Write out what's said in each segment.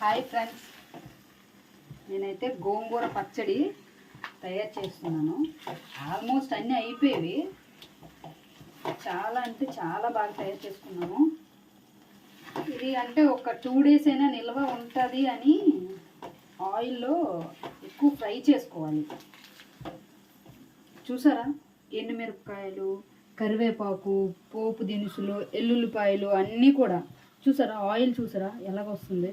Hi friends, నేనైతే గోంగూర పచ్చడి తయారు చేస్తున్నాను. ఆల్మోస్ట్ అన్నీ అయిపోయేవి. చాలా అంటే చాలా బాగా తయారు చేసుకున్నాము. ఇది అంటే ఒక 2 days అయినా నిల్వ ఉంటుంది అని ఆయిల్లో ఎక్కువ ఫ్రై చేసుకోవాలి. చూసారా, ఎండుమిరపకాయలు, కరివేపాకు, పోపు దినుసులు, ఎల్లుల్లిపాయలు అన్నీ కూడా చూసారా. ఆయిల్ చూసారా ఎలాగొస్తుంది.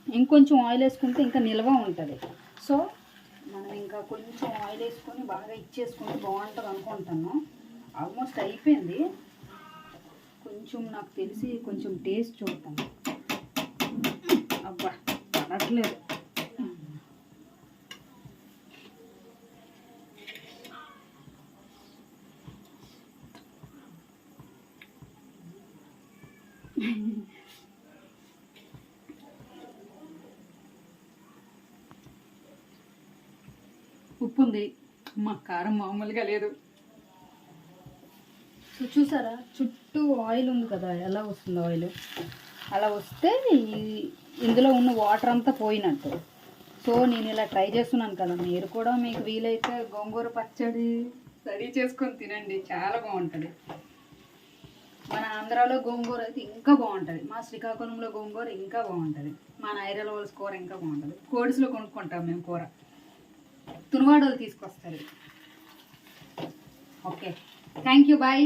ఇంకొంచెం ఆయిల్ వేసుకుంటే ఇంకా నిల్వ ఉంటుంది. సో మనం ఇంకా కొంచెం ఆయిల్ వేసుకొని బాగా ఇచ్చేసుకుంటే బాగుంటుంది అనుకుంటాను. ఆల్మోస్ట్ అయిపోయింది. కొంచెం నాకు తెలిసి కొంచెం టేస్ట్ చూద్దాం. అబ్బా పడట్లేదు. ఉప్పు ఉంది, మా కారం మామూలుగా లేదు. చూసారా, చుట్టూ ఆయిల్ ఉంది కదా, ఎలా వస్తుంది ఆయిల్. అలా వస్తే ఇందులో ఉన్న వాటర్ అంతా పోయినట్టు. సో నేను ఇలా ట్రై చేస్తున్నాను కదా, మీరు కూడా మీకు వీలైతే గోంగూర పచ్చడి రెడీ చేసుకొని తినండి, చాలా బాగుంటుంది. మన ఆంధ్రాలో గోంగూర అయితే ఇంకా బాగుంటుంది. మా శ్రీకాకుళంలో గోంగూర ఇంకా బాగుంటుంది. మా నైరల వాళ్ళ కూర ఇంకా బాగుంటుంది. కోడిస్లో కొనుక్కుంటాం మేము కూర. తునువాడోళ్ళు తీసుకొస్తారు. Okay, thank you, bye.